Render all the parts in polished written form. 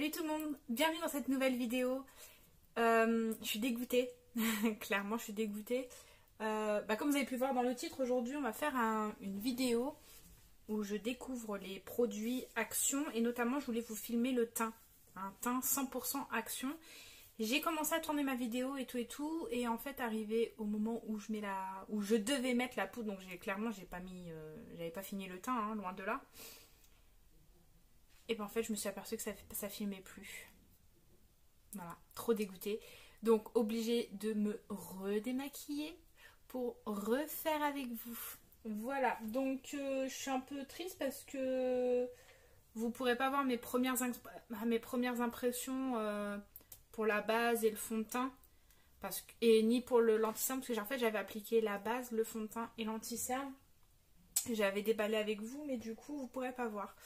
Salut tout le monde, bienvenue dans cette nouvelle vidéo. Je suis dégoûtée, clairement je suis dégoûtée. Comme vous avez pu voir dans le titre, aujourd'hui on va faire une vidéo où je découvre les produits Action et notamment je voulais vous filmer le teint, un teint 100% Action. J'ai commencé à tourner ma vidéo et tout et en fait arrivé au moment où je devais mettre la poudre, donc clairement j'avais pas fini le teint, hein, loin de là. Et ben en fait je me suis aperçue que ça filmait plus. Voilà, trop dégoûtée. Donc obligée de me redémaquiller pour refaire avec vous. Voilà, donc je suis un peu triste parce que vous pourrez pas voir mes premières impressions pour la base et le fond de teint. Et ni pour le l'anti-cerne, parce que en fait j'avais appliqué la base, le fond de teint et l'anti-cerne. J'avais déballé avec vous, mais du coup vous pourrez pas voir.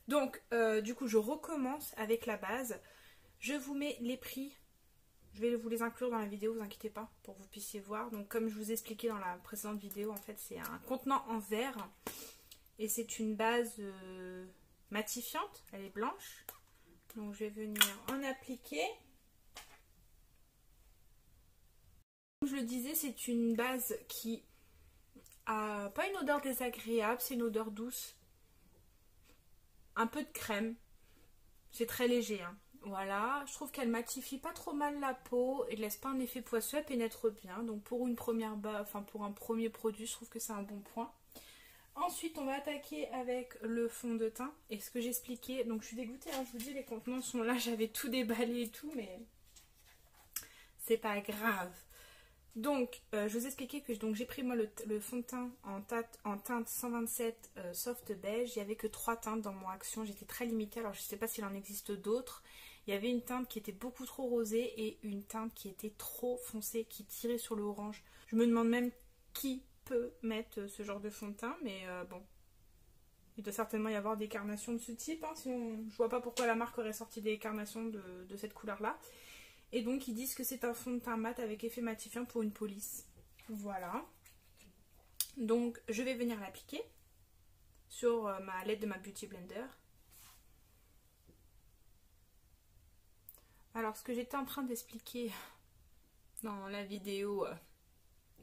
Donc du coup je recommence avec la base. Je vous mets les prix. Je vais vous les inclure dans la vidéo, vous inquiétez pas, pour que vous puissiez voir. Donc comme je vous ai expliqué dans la précédente vidéo, en fait c'est un contenant en verre. Et c'est une base matifiante, elle est blanche. Donc je vais venir en appliquer. Comme je le disais, c'est une base qui a pas une odeur désagréable, c'est une odeur douce. Un peu de crème. C'est très léger, hein. Voilà, je trouve qu'elle matifie pas trop mal la peau et ne laisse pas un effet poisseux, elle pénètre bien. Donc pour une première pour un premier produit, je trouve que c'est un bon point. Ensuite, on va attaquer avec le fond de teint. Et ce que j'expliquais, donc je suis dégoûtée, hein, je vous dis, les contenants sont là, j'avais tout déballé et tout, mais c'est pas grave. Donc, je vous expliquais que j'ai pris moi le fond de teint en teinte 127 soft beige. Il n'y avait que 3 teintes dans mon Action, j'étais très limitée, alors je ne sais pas s'il en existe d'autres. Il y avait une teinte qui était beaucoup trop rosée et une teinte qui était trop foncée, qui tirait sur le orange. Je me demande même qui peut mettre ce genre de fond de teint, mais bon. Il doit certainement y avoir des carnations de ce type, hein, sinon je vois pas pourquoi la marque aurait sorti des carnations de cette couleur-là. Et donc ils disent que c'est un fond de teint mat avec effet matifiant pour une police. Voilà. Donc je vais venir l'appliquer sur ma LED de ma Beauty Blender. Alors ce que j'étais en train d'expliquer dans la vidéo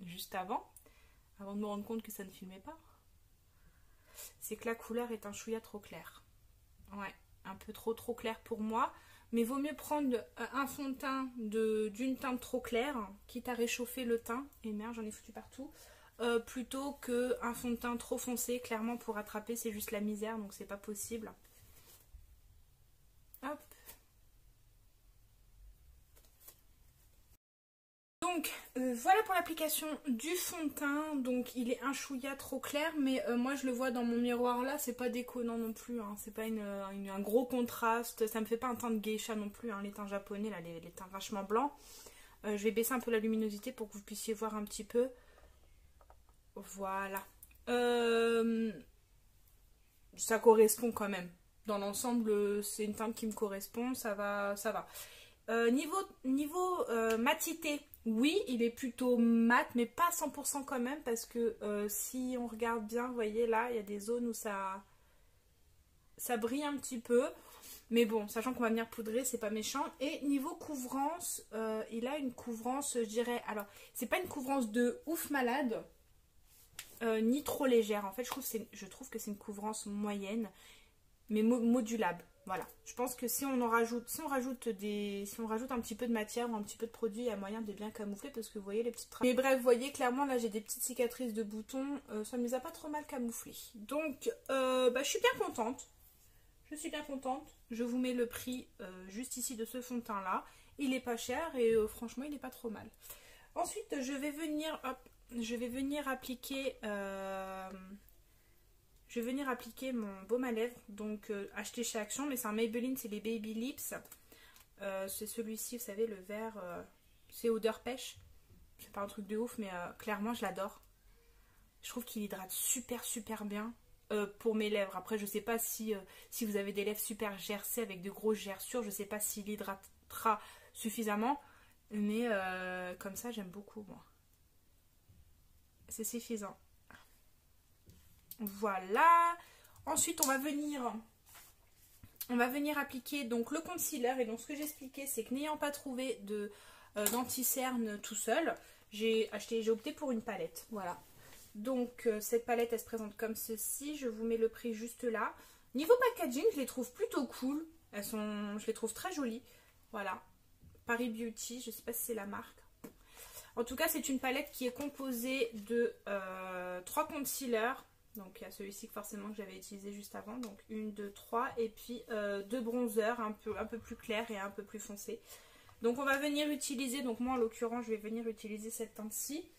juste avant de me rendre compte que ça ne filmait pas, c'est que la couleur est un chouïa trop clair. Ouais, un peu trop clair pour moi. Mais vaut mieux prendre un fond de teint d'une teinte trop claire, quitte à réchauffer le teint, et merde j'en ai foutu partout, plutôt qu'un fond de teint trop foncé. Clairement pour rattraper c'est juste la misère, donc c'est pas possible. Hop. Donc voilà pour l'application du fond de teint. Donc il est un chouïa trop clair, mais moi je le vois dans mon miroir là, c'est pas déconnant non plus, hein. C'est pas un gros contraste, ça me fait pas un teint de geisha non plus, hein. Les teints japonais là, les teints vachement blancs. Je vais baisser un peu la luminosité pour que vous puissiez voir un petit peu. Voilà. Ça correspond quand même. Dans l'ensemble, c'est une teinte qui me correspond, ça va. Niveau matité, oui, il est plutôt mat, mais pas 100% quand même, parce que si on regarde bien, vous voyez là, il y a des zones où ça brille un petit peu. Mais bon, sachant qu'on va venir poudrer, c'est pas méchant. Et niveau couvrance, il a une couvrance, je dirais, alors, c'est pas une couvrance de ouf malade, ni trop légère. En fait, je trouve que c'est une couvrance moyenne, mais modulable. Voilà, je pense que si on rajoute un petit peu de matière ou un petit peu de produit, il y a moyen de bien camoufler, parce que vous voyez les petites traces. Mais bref, vous voyez clairement là j'ai des petites cicatrices de boutons, ça ne les a pas trop mal camouflées. Donc je suis bien contente. Je vous mets le prix juste ici de ce fond de teint là. Il est pas cher et franchement il est pas trop mal. Ensuite je vais venir appliquer mon baume à lèvres, donc acheté chez Action, mais c'est un Maybelline, c'est les Baby Lips. C'est celui-ci, vous savez, le vert, c'est odeur pêche. C'est pas un truc de ouf, mais clairement je l'adore. Je trouve qu'il hydrate super bien pour mes lèvres. Après, je sais pas si vous avez des lèvres super gercées avec de grosses gerçures, je sais pas s'il hydratera suffisamment, mais comme ça j'aime beaucoup moi. C'est suffisant. Voilà. Ensuite, on va venir on va venir appliquer donc le concealer. Et donc ce que j'expliquais, c'est que n'ayant pas trouvé de d'anti-cerne tout seul, j'ai opté pour une palette. Voilà. Donc cette palette, elle se présente comme ceci. Je vous mets le prix juste là. Niveau packaging, je les trouve plutôt cool. Je les trouve très jolies. Voilà. Paris Beauty, je ne sais pas si c'est la marque. En tout cas, c'est une palette qui est composée de 3 concealers. Donc il y a celui-ci forcément que j'avais utilisé juste avant. Donc 1, 2, 3. Et puis 2 bronzers un peu plus clairs et un peu plus foncés. Donc on va venir utiliser, donc moi en l'occurrence je vais venir utiliser cette teinte-ci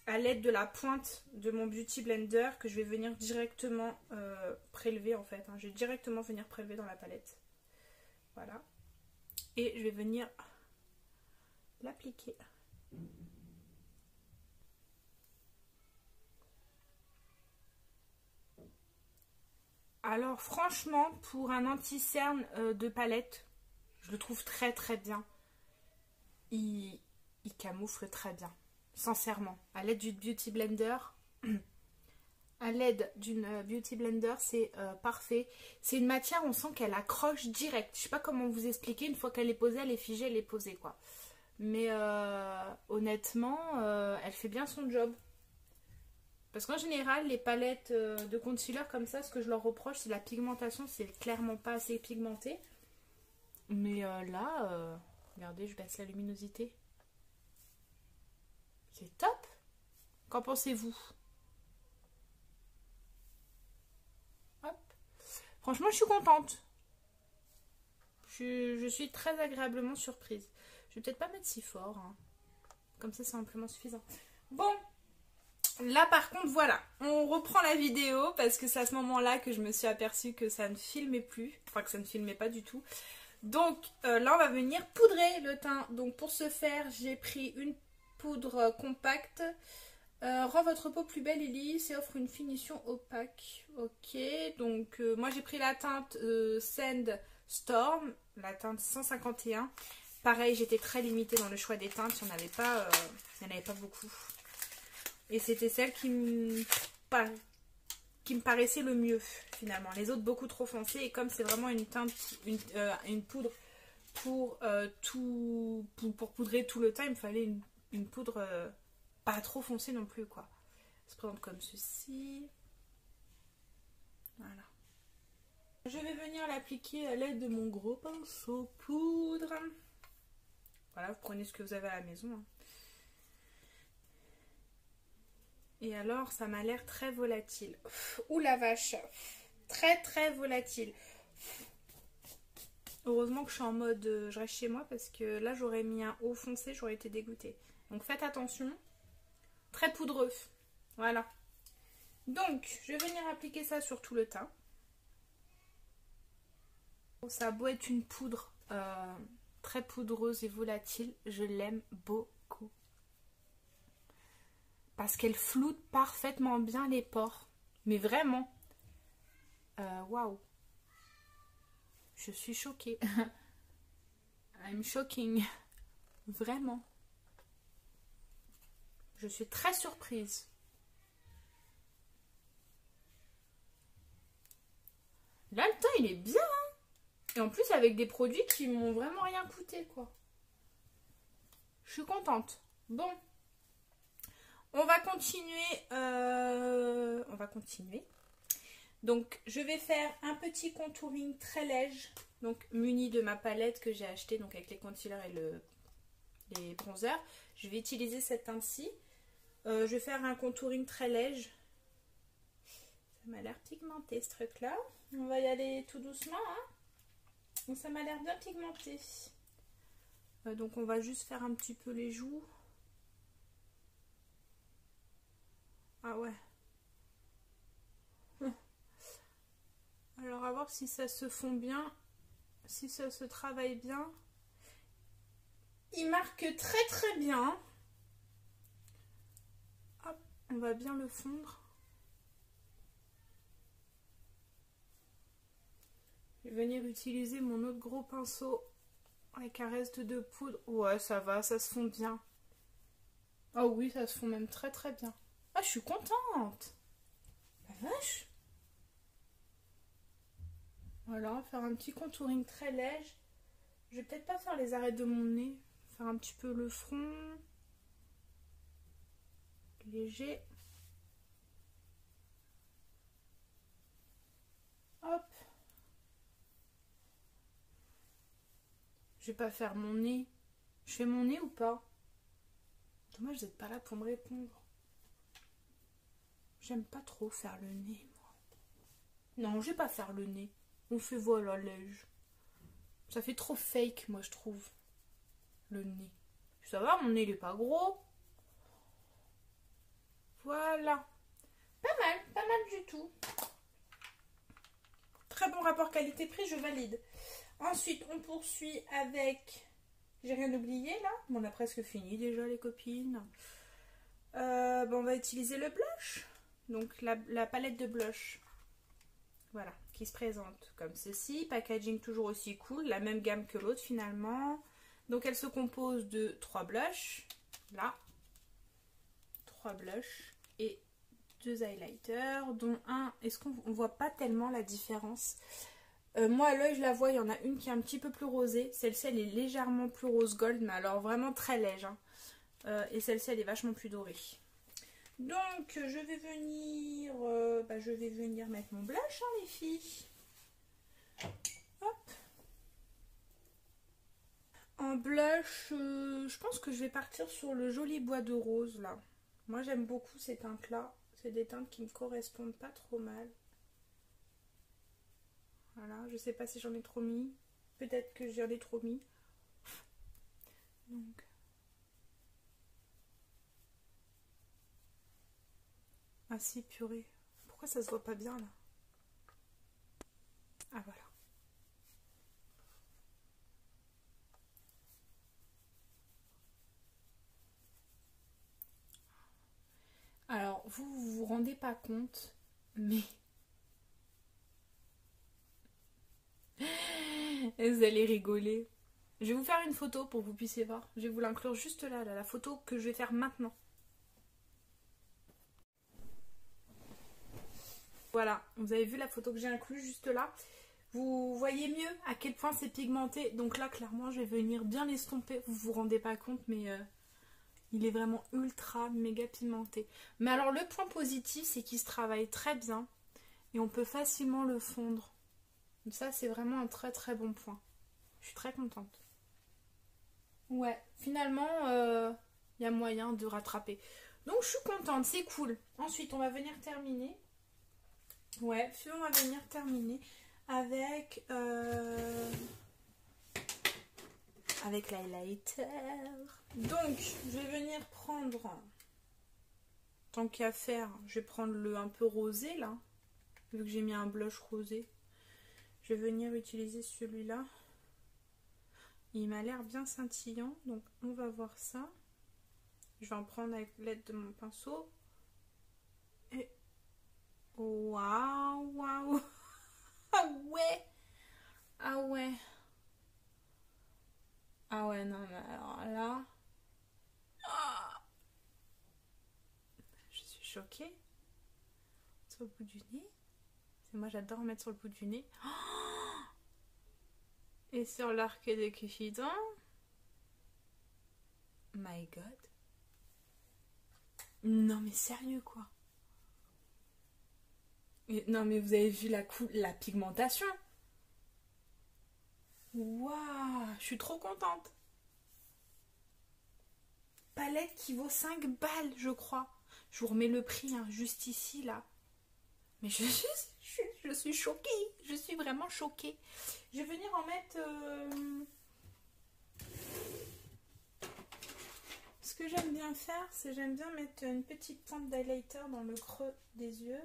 à l'aide de la pointe de mon Beauty Blender que je vais venir directement prélever en fait. Je vais directement venir prélever dans la palette. Voilà. Et je vais venir l'appliquer. Alors franchement, pour un anti-cerne de palette, je le trouve très très bien. Il camoufle très bien, sincèrement. À l'aide d'une Beauty Blender, c'est parfait. C'est une matière, on sent qu'elle accroche direct. Je sais pas comment vous expliquer, une fois qu'elle est posée, elle est figée, elle est posée quoi. Mais honnêtement, elle fait bien son job. Parce qu'en général, les palettes de concealer comme ça, ce que je leur reproche, c'est la pigmentation. C'est clairement pas assez pigmenté. Mais là, regardez, je baisse la luminosité. C'est top. Qu'en pensez-vous? Hop. Franchement, je suis contente. Je suis très agréablement surprise. Je vais peut-être pas mettre si fort. Hein. Comme ça, c'est amplement suffisant. Bon. Là par contre voilà, on reprend la vidéo parce que c'est à ce moment-là que je me suis aperçue que ça ne filmait plus, enfin que ça ne filmait pas du tout. Donc là on va venir poudrer le teint. Donc pour ce faire j'ai pris une poudre compacte. Rend votre peau plus belle et lisse et offre une finition opaque. Ok, donc moi j'ai pris la teinte Sand Storm, la teinte 151. Pareil, j'étais très limitée dans le choix des teintes, il n'y en avait pas beaucoup. Et c'était celle qui me paraissait le mieux finalement. Les autres beaucoup trop foncées. Et comme c'est vraiment une teinte, une poudre pour poudrer tout le temps, il me fallait une poudre pas trop foncée non plus quoi. Ça se présente comme ceci. Voilà. Je vais venir l'appliquer à l'aide de mon gros pinceau poudre. Voilà, vous prenez ce que vous avez à la maison. Hein. Et alors, ça m'a l'air très volatile. Ouh la vache. Très très volatile. Heureusement que je suis en mode je reste chez moi parce que là, j'aurais mis un haut foncé, j'aurais été dégoûtée. Donc faites attention. Très poudreux. Voilà. Donc, je vais venir appliquer ça sur tout le teint. Ça a beau être une poudre très poudreuse et volatile, je l'aime beaucoup. Parce qu'elle floute parfaitement bien les pores. Mais vraiment. Waouh. Je suis choquée. I'm shocking. Vraiment. Je suis très surprise. Là, le teint, il est bien. Hein. Et en plus, avec des produits qui m'ont vraiment rien coûté, quoi. Je suis contente. Bon. On va continuer. Donc, je vais faire un petit contouring très léger. Donc, muni de ma palette que j'ai achetée donc avec les concealers et les bronzers. Je vais utiliser cette teinte-ci. Je vais faire un contouring très léger. Ça m'a l'air pigmenté, ce truc-là. On va y aller tout doucement. Hein. Ça m'a l'air bien pigmenté. Donc, on va juste faire un petit peu les joues. Ah ouais. Alors, à voir si ça se fond bien. Si ça se travaille bien. Il marque très très bien. Hop, on va bien le fondre. Je vais venir utiliser mon autre gros pinceau avec un reste de poudre. Ouais, ça va, ça se fond bien. Oh oui, ça se fond même très très bien. Ah, je suis contente. La vache. Voilà, faire un petit contouring très léger. Je vais peut-être pas faire les arêtes de mon nez. Faire un petit peu le front. Léger. Hop. Je vais pas faire mon nez. Je fais mon nez ou pas? Dommage, vous n'êtes pas là pour me répondre. J'aime pas trop faire le nez, moi. Non, je vais pas faire le nez. On fait voilà, léger. Ça fait trop fake, moi, je trouve. Le nez. Ça va, mon nez, il est pas gros. Voilà. Pas mal du tout. Très bon rapport qualité-prix, je valide. Ensuite, on poursuit avec... J'ai rien oublié, là. Bon, on a presque fini, déjà, les copines. Bon, on va utiliser le blush. Donc, la palette de blush. Voilà, qui se présente comme ceci. Packaging toujours aussi cool. La même gamme que l'autre, finalement. Donc, elle se compose de 3 blushs. Là. 3 blushs. Et 2 highlighters. Dont un... Est-ce qu'on voit pas tellement la différence? Moi, à l'œil, je la vois. Il y en a une qui est un petit peu plus rosée. Celle-ci, elle est légèrement plus rose gold. Mais alors, vraiment très légère. Et celle-ci, elle est vachement plus dorée. Donc, je vais venir mettre mon blush, hein, les filles. Hop. En blush, je pense que je vais partir sur le joli bois de rose, là. Moi, j'aime beaucoup ces teintes-là. C'est des teintes qui me correspondent pas trop mal. Voilà, je sais pas si j'en ai trop mis. Peut-être que j'en ai trop mis. Donc... Ah si, purée. Pourquoi ça se voit pas bien, là? Ah, voilà. Alors, vous vous rendez pas compte, mais... Vous allez rigoler. Je vais vous faire une photo pour que vous puissiez voir. Je vais vous l'inclure juste là, la photo que je vais faire maintenant. Voilà, vous avez vu la photo que j'ai inclue juste là. Vous voyez mieux à quel point c'est pigmenté. Donc là, clairement, je vais venir bien l'estomper. Vous vous rendez pas compte, mais il est vraiment ultra méga pigmenté. Mais alors, le point positif, c'est qu'il se travaille très bien. Et on peut facilement le fondre. Donc ça, c'est vraiment un très très bon point. Je suis très contente. Ouais, finalement, y a moyen de rattraper. Donc, je suis contente, c'est cool. Ensuite, on va venir terminer. Ouais, on va venir terminer avec l'highlighter. Donc, je vais venir prendre, tant qu'à faire, je vais prendre le un peu rosé là, vu que j'ai mis un blush rosé. Je vais venir utiliser celui-là. Il m'a l'air bien scintillant, donc on va voir ça. Je vais en prendre avec l'aide de mon pinceau. Et waouh, waouh. Ah ouais. Ah ouais. Ah ouais, non, mais alors là... Ah, je suis choquée. Sur le bout du nez. Moi, j'adore mettre sur le bout du nez. Oh, et sur l'arc de Cupidon. My God. Non, mais sérieux, quoi. Et, non, mais vous avez vu la pigmentation. Waouh, je suis trop contente. Palette qui vaut 5 balles, je crois. Je vous remets le prix, hein, juste ici, là. Mais je suis choquée. Je suis vraiment choquée. Je vais venir en mettre... Ce que j'aime bien faire, c'est j'aime bien mettre une petite teinte d'highlighter dans le creux des yeux.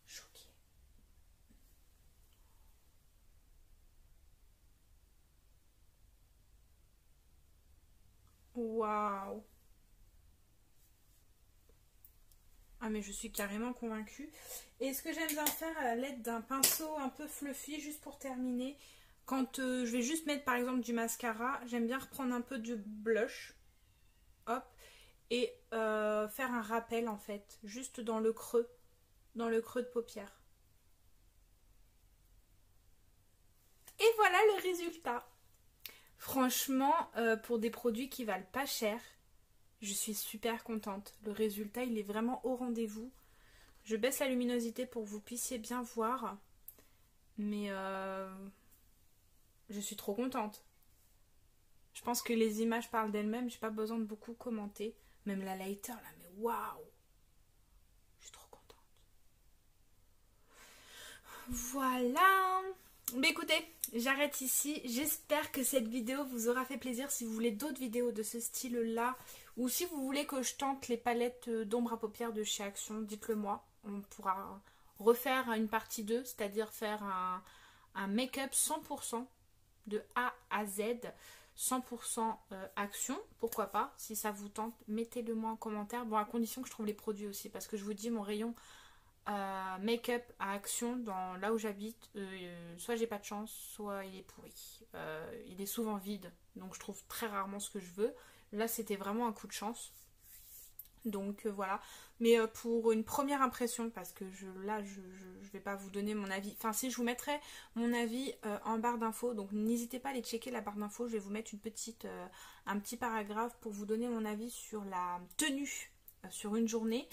Choquée. Waouh. Ah mais je suis carrément convaincue. Et ce que j'aime bien faire à l'aide d'un pinceau un peu fluffy, juste pour terminer, quand je vais juste mettre par exemple du mascara, j'aime bien reprendre un peu de blush, hop, et faire un rappel en fait, juste dans le creux de paupière. résultat. Franchement, pour des produits qui valent pas cher, je suis super contente. Le résultat, il est vraiment au rendez-vous. Je baisse la luminosité pour que vous puissiez bien voir. Mais je suis trop contente. Je pense que les images parlent d'elles-mêmes. J'ai pas besoin de beaucoup commenter. Même la lighter là, mais waouh! Je suis trop contente. Voilà. Mais écoutez, j'arrête ici. J'espère que cette vidéo vous aura fait plaisir. Si vous voulez d'autres vidéos de ce style-là, ou si vous voulez que je tente les palettes d'ombre à paupières de chez Action, dites-le moi. On pourra refaire une partie 2, c'est-à-dire faire un make-up 100% de A à Z, 100% Action. Pourquoi pas, si ça vous tente, mettez-le moi en commentaire. Bon, à condition que je trouve les produits aussi, parce que je vous dis, mon rayon make-up à Action dans là où j'habite, soit j'ai pas de chance, soit il est pourri. Il est souvent vide, donc je trouve très rarement ce que je veux. Là c'était vraiment un coup de chance, donc voilà. Mais pour une première impression, parce que je vais pas vous donner mon avis, enfin si, je vous mettrai mon avis en barre d'infos, donc n'hésitez pas à aller checker la barre d'infos. Je vais vous mettre un petit paragraphe pour vous donner mon avis sur la tenue sur une journée,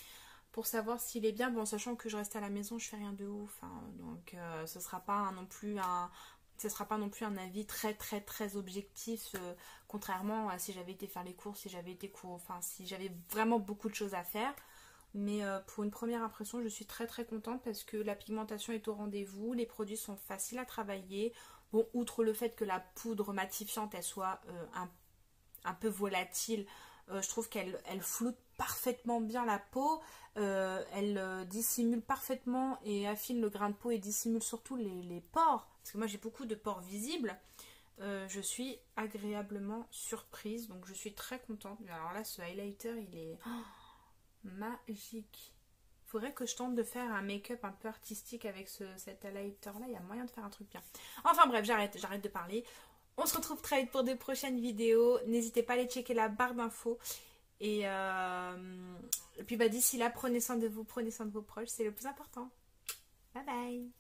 pour savoir s'il est bien, bon, sachant que je reste à la maison, je fais rien de ouf, hein, donc ce sera pas non plus un avis très très très objectif, contrairement à si j'avais été faire les courses, si j'avais vraiment beaucoup de choses à faire. Mais pour une première impression, je suis très très contente parce que la pigmentation est au rendez-vous, les produits sont faciles à travailler. Bon, outre le fait que la poudre matifiante elle soit un peu volatile, je trouve qu'elle floute parfaitement bien la peau, elle dissimule parfaitement et affine le grain de peau et dissimule surtout les pores, parce que moi j'ai beaucoup de pores visibles. Je suis agréablement surprise, donc je suis très contente. Alors là, ce highlighter, il est magique. Faudrait que je tente de faire un make-up un peu artistique avec cet highlighter là, il y a moyen de faire un truc bien. Enfin bref, j'arrête de parler. On se retrouve très vite pour de prochaines vidéos. N'hésitez pas à aller checker la barre d'infos. Et puis d'ici là, prenez soin de vous, prenez soin de vos proches, c'est le plus important. Bye bye!